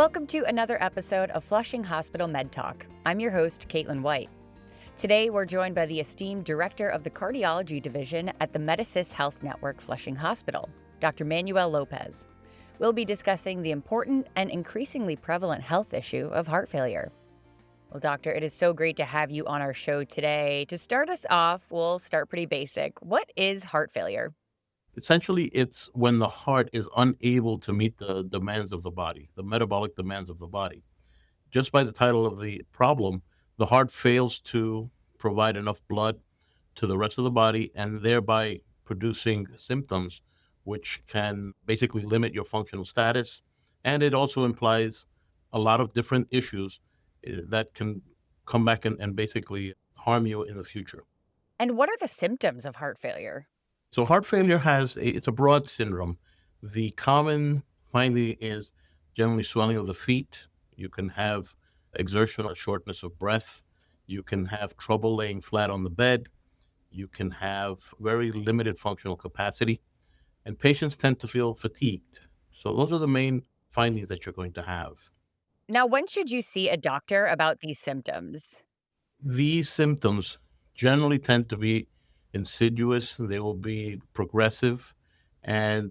Welcome to another episode of Flushing Hospital Med Talk. I'm your host, Caitlin White. Today, we're joined by the esteemed director of the cardiology division at the Medicis Health Network Flushing Hospital, Dr. Manuel Lopez. We'll be discussing the important and increasingly prevalent health issue of heart failure. Well, doctor, it is so great to have you on our show today. To start us off, we'll start pretty basic. What is heart failure? Essentially, it's when the heart is unable to meet the demands of the body, the metabolic demands of the body. Just by the title of the problem, the heart fails to provide enough blood to the rest of the body and thereby producing symptoms which can basically limit your functional status. And it also implies a lot of different issues that can come back and basically harm you in the future. And what are the symptoms of heart failure? So heart failure it's a broad syndrome. The common finding is generally swelling of the feet. You can have exertional shortness of breath. You can have trouble laying flat on the bed. You can have very limited functional capacity, and patients tend to feel fatigued. So those are the main findings that you're going to have. Now, when should you see a doctor about these symptoms? These symptoms generally tend to be insidious. They will be progressive, and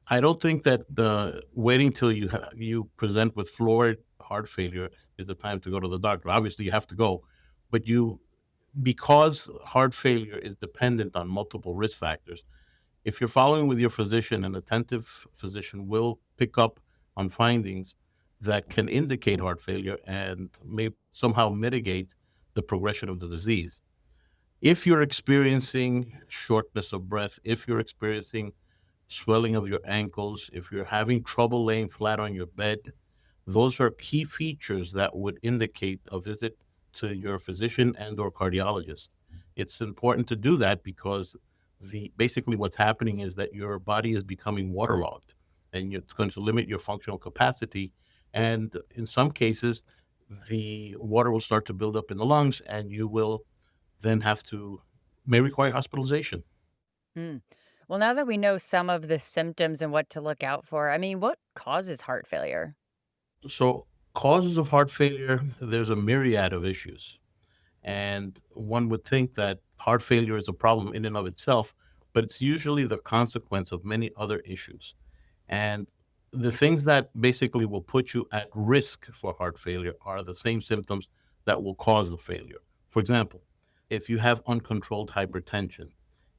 I don't think that the waiting till you present with florid heart failure is the time to go to the doctor. Obviously, you have to go, but because heart failure is dependent on multiple risk factors. If you're following with your physician, an attentive physician will pick up on findings that can indicate heart failure and may somehow mitigate the progression of the disease. If you're experiencing shortness of breath, if you're experiencing swelling of your ankles, if you're having trouble laying flat on your bed, those are key features that would indicate a visit to your physician and or cardiologist. It's important to do that because the basically what's happening is that your body is becoming waterlogged and it's going to limit your functional capacity. And in some cases, the water will start to build up in the lungs and you will then may require hospitalization. Hmm. Well, now that we know some of the symptoms and what to look out for, what causes heart failure? So, causes of heart failure, there's a myriad of issues. And one would think that heart failure is a problem in and of itself, but it's usually the consequence of many other issues. And the things that basically will put you at risk for heart failure are the same symptoms that will cause the failure. For example, if you have uncontrolled hypertension,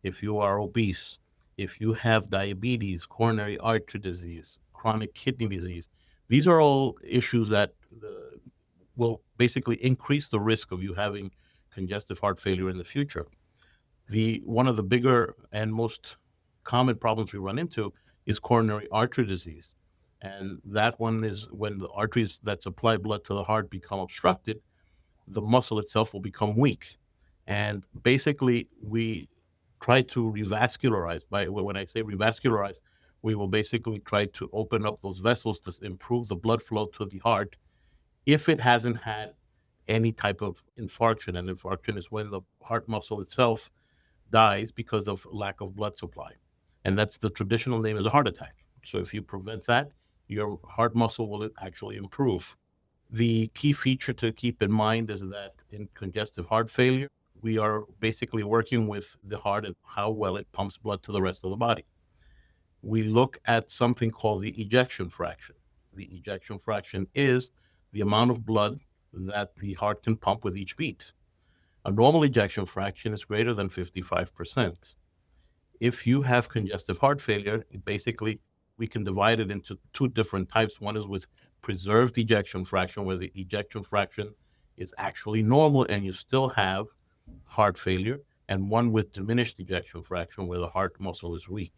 if you are obese, if you have diabetes, coronary artery disease, chronic kidney disease, these are all issues that will basically increase the risk of you having congestive heart failure in the future. The One of the bigger and most common problems we run into is coronary artery disease. And that one is when the arteries that supply blood to the heart become obstructed, the muscle itself will become weak. And basically, we try to revascularize. When I say revascularize, we will basically try to open up those vessels to improve the blood flow to the heart if it hasn't had any type of infarction. And infarction is when the heart muscle itself dies because of lack of blood supply. And that's the traditional name is a heart attack. So if you prevent that, your heart muscle will actually improve. The key feature to keep in mind is that in congestive heart failure, we are basically working with the heart and how well it pumps blood to the rest of the body. We look at something called the ejection fraction. The ejection fraction is the amount of blood that the heart can pump with each beat. A normal ejection fraction is greater than 55%. If you have congestive heart failure, basically we can divide it into two different types. One is with preserved ejection fraction, where the ejection fraction is actually normal and you still have heart failure, and one with diminished ejection fraction, where the heart muscle is weak.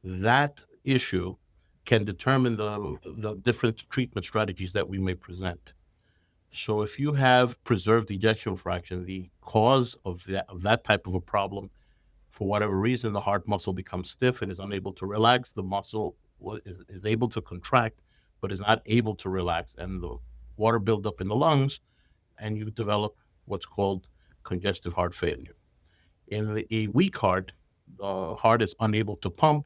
That issue can determine the different treatment strategies that we may present. So if you have preserved ejection fraction, the cause of that type of a problem, for whatever reason, the heart muscle becomes stiff and is unable to relax. The muscle is able to contract, but is not able to relax. And the water buildup in the lungs, and you develop what's called congestive heart failure. In a weak heart, the heart is unable to pump.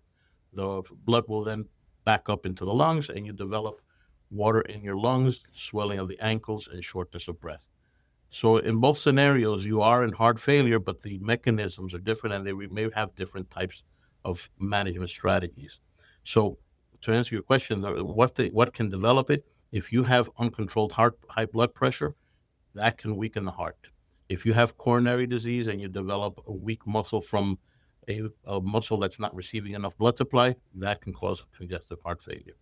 The blood will then back up into the lungs, and you develop water in your lungs, swelling of the ankles, and shortness of breath. So in both scenarios, you are in heart failure, but the mechanisms are different, and they may have different types of management strategies. So to answer your question, what can develop it? If you have uncontrolled high blood pressure, that can weaken the heart. If you have coronary disease and you develop a weak muscle from a muscle that's not receiving enough blood supply, that can cause congestive heart failure.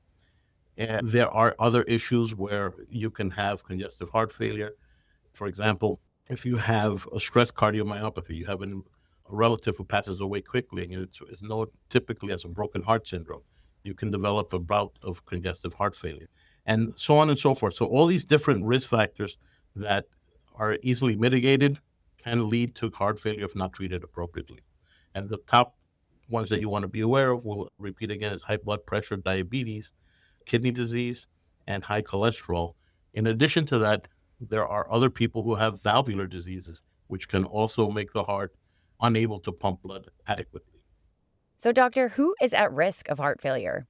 And there are other issues where you can have congestive heart failure. For example, if you have a stress cardiomyopathy, you have a relative who passes away quickly, and it's known typically as a broken heart syndrome, you can develop a bout of congestive heart failure, and so on and so forth. So all these different risk factors that are easily mitigated can lead to heart failure if not treated appropriately. And the top ones that you want to be aware of, we'll repeat again, is high blood pressure, diabetes, kidney disease, and high cholesterol. In addition to that, there are other people who have valvular diseases, which can also make the heart unable to pump blood adequately. So, doctor, who is at risk of heart failure?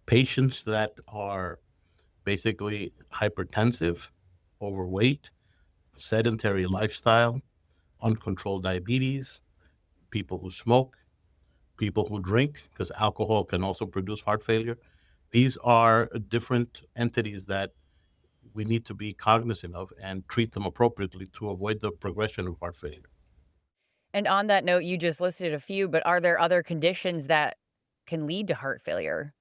Patients that are basically hypertensive, overweight, sedentary lifestyle, uncontrolled diabetes, people who smoke, people who drink, because alcohol can also produce heart failure. These are different entities that we need to be cognizant of and treat them appropriately to avoid the progression of heart failure. And on that note, you just listed a few, but are there other conditions that can lead to heart failure?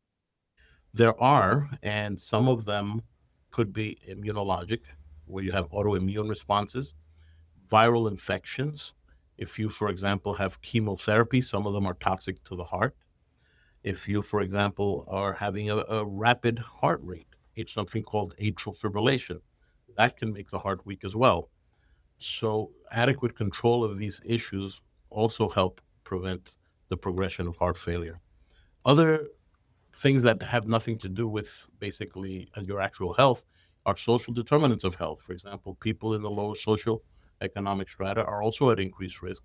There are, and some of them could be immunologic, where you have autoimmune responses, viral infections. If you, for example, have chemotherapy, some of them are toxic to the heart. If you, for example, are having a rapid heart rate, it's something called atrial fibrillation. That can make the heart weak as well. So, adequate control of these issues also help prevent the progression of heart failure. Other things that have nothing to do with basically your actual health are social determinants of health. For example, people in the lower social economic strata are also at increased risk,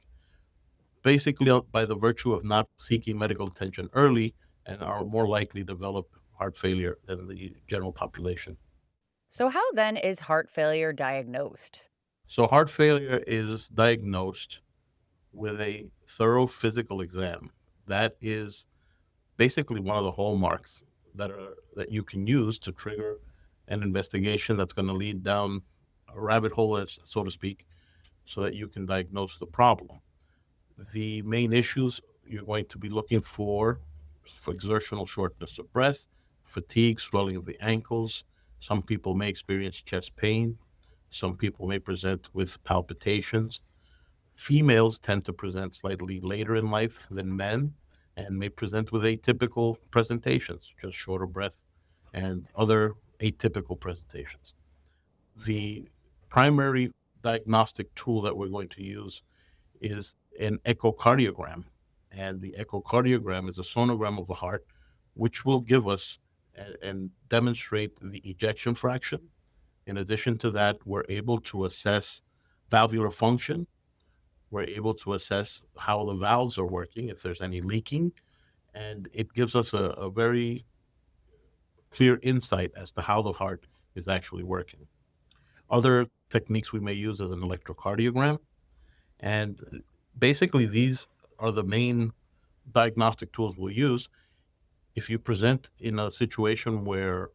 basically by the virtue of not seeking medical attention early and are more likely to develop heart failure than the general population. So, how then is heart failure diagnosed? So, heart failure is diagnosed with a thorough physical exam. That is basically one of the hallmarks that you can use to trigger an investigation that's going to lead down a rabbit hole, so to speak, so that you can diagnose the problem. The main issues you're going to be looking for exertional shortness of breath, fatigue, swelling of the ankles. Some people may experience chest pain. Some people may present with palpitations. Females tend to present slightly later in life than men and may present with atypical presentations, just shorter breath and other atypical presentations. The primary diagnostic tool that we're going to use is an echocardiogram. And the echocardiogram is a sonogram of the heart, which will give us and demonstrate the ejection fraction. In addition to that, we're able to assess valvular function. We're able to assess how the valves are working, if there's any leaking, and it gives us a very clear insight as to how the heart is actually working. Other techniques we may use is an electrocardiogram, and basically these are the main diagnostic tools we'll use. If you present in a situation where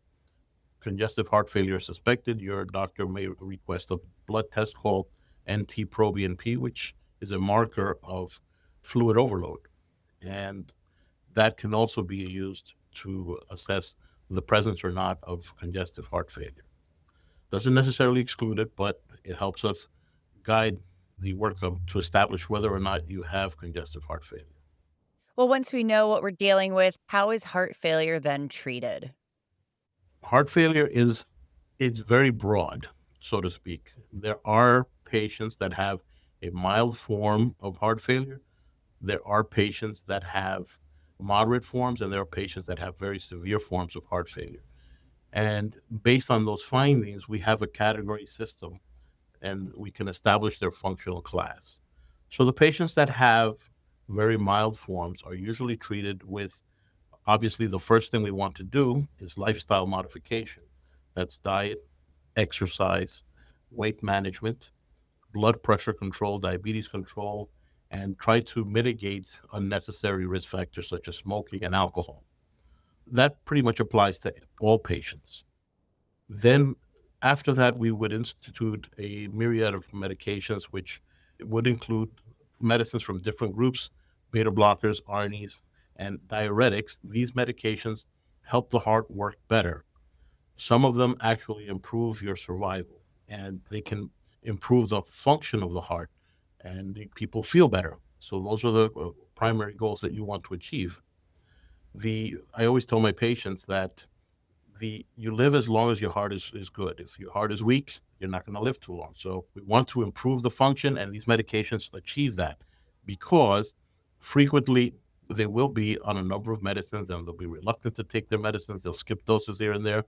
congestive heart failure is suspected, your doctor may request a blood test called NT-proBNP, which is a marker of fluid overload. And that can also be used to assess the presence or not of congestive heart failure. Doesn't necessarily exclude it, but it helps us guide the workup to establish whether or not you have congestive heart failure. Well, once we know what we're dealing with, how is heart failure then treated? Heart failure is very broad, so to speak. There are patients that have a mild form of heart failure. There are patients that have moderate forms, and there are patients that have very severe forms of heart failure. And based on those findings, we have a category system and we can establish their functional class. So the patients that have very mild forms are usually treated with, obviously, the first thing we want to do is lifestyle modification. That's diet, exercise, weight management, blood pressure control, diabetes control, and try to mitigate unnecessary risk factors such as smoking and alcohol. That pretty much applies to all patients. Then, after that, we would institute a myriad of medications, which would include medicines from different groups, beta blockers, ARNIs, and diuretics. These medications help the heart work better. Some of them actually improve your survival, and they can improve the function of the heart and make people feel better. So those are the primary goals that you want to achieve. I always tell my patients that you live as long as your heart is good. If your heart is weak, you're not going to live too long. So we want to improve the function, and these medications achieve that because frequently they will be on a number of medicines and they'll be reluctant to take their medicines. They'll skip doses here and there.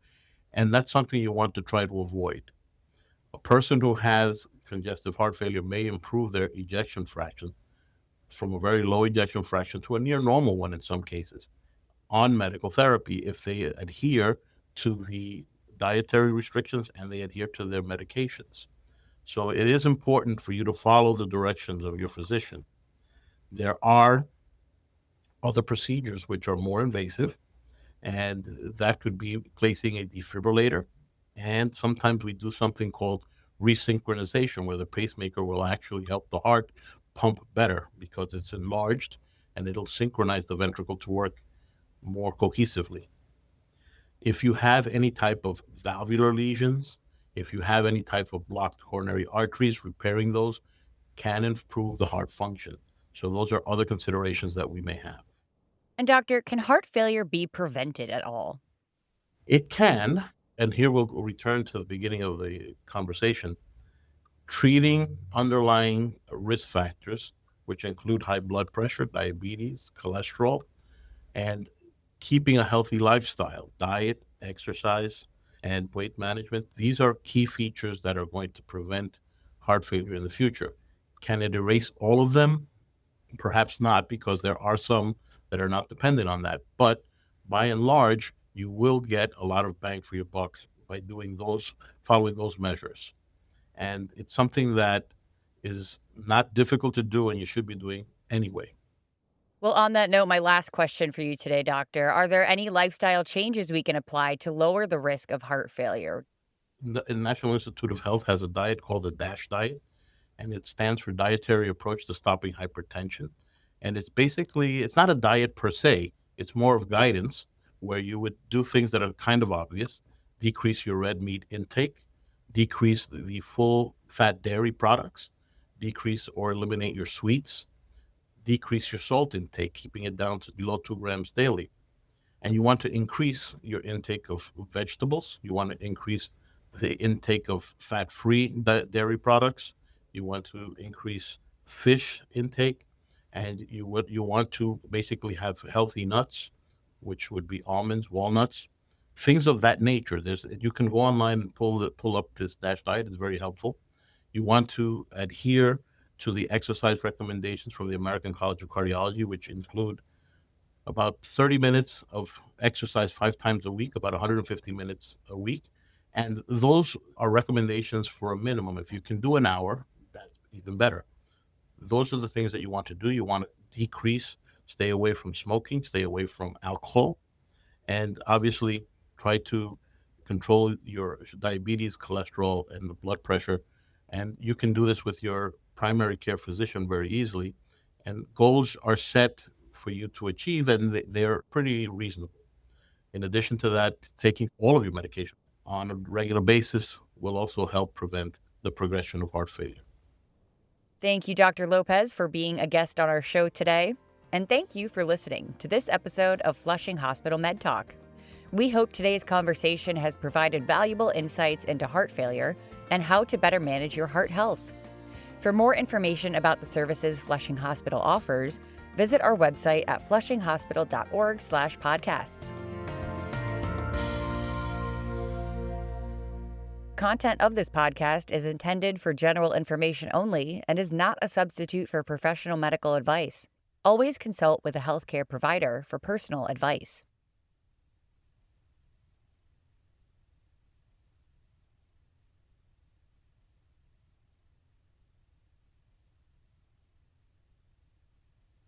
And that's something you want to try to avoid. A person who has congestive heart failure may improve their ejection fraction from a very low ejection fraction to a near normal one in some cases on medical therapy if they adhere to the dietary restrictions and they adhere to their medications. So it is important for you to follow the directions of your physician. There are other procedures which are more invasive, and that could be placing a defibrillator. And sometimes we do something called resynchronization, where the pacemaker will actually help the heart pump better because it's enlarged and it'll synchronize the ventricle to work more cohesively. If you have any type of valvular lesions, if you have any type of blocked coronary arteries, repairing those can improve the heart function. So those are other considerations that we may have. And doctor, can heart failure be prevented at all? It can, and here we'll return to the beginning of the conversation, treating underlying risk factors, which include high blood pressure, diabetes, cholesterol, and keeping a healthy lifestyle, diet, exercise, and weight management. These are key features that are going to prevent heart failure in the future. Can it erase all of them? Perhaps not, because there are some that are not dependent on that. But by and large, you will get a lot of bang for your buck by following those measures. And it's something that is not difficult to do and you should be doing anyway. Well, on that note, my last question for you today, doctor. Are there any lifestyle changes we can apply to lower the risk of heart failure? The National Institute of Health has a diet called the DASH diet, and it stands for Dietary Approach to Stopping Hypertension. And it's not a diet per se, it's more of guidance where you would do things that are kind of obvious: decrease your red meat intake, decrease the full fat dairy products, decrease or eliminate your sweets, decrease your salt intake, keeping it down to below 2 grams daily. And you want to increase your intake of vegetables. You want to increase the intake of fat-free dairy products. You want to increase fish intake, and you want to basically have healthy nuts, which would be almonds, walnuts, things of that nature. You can go online and pull up this DASH diet. It's very helpful. You want to adhere to the exercise recommendations from the American College of Cardiology, which include about 30 minutes of exercise 5 times a week, about 150 minutes a week. And those are recommendations for a minimum. If you can do an hour, that's even better. Those are the things that you want to do. You want to decrease, stay away from smoking, stay away from alcohol, and obviously try to control your diabetes, cholesterol, and the blood pressure. And you can do this with your primary care physician very easily. And goals are set for you to achieve, and they're pretty reasonable. In addition to that, taking all of your medication on a regular basis will also help prevent the progression of heart failure. Thank you, Dr. Lopez, for being a guest on our show today. And thank you for listening to this episode of Flushing Hospital Med Talk. We hope today's conversation has provided valuable insights into heart failure and how to better manage your heart health. For more information about the services Flushing Hospital offers, visit our website at flushinghospital.org/podcasts. Content of this podcast is intended for general information only and is not a substitute for professional medical advice. Always consult with a healthcare provider for personal advice.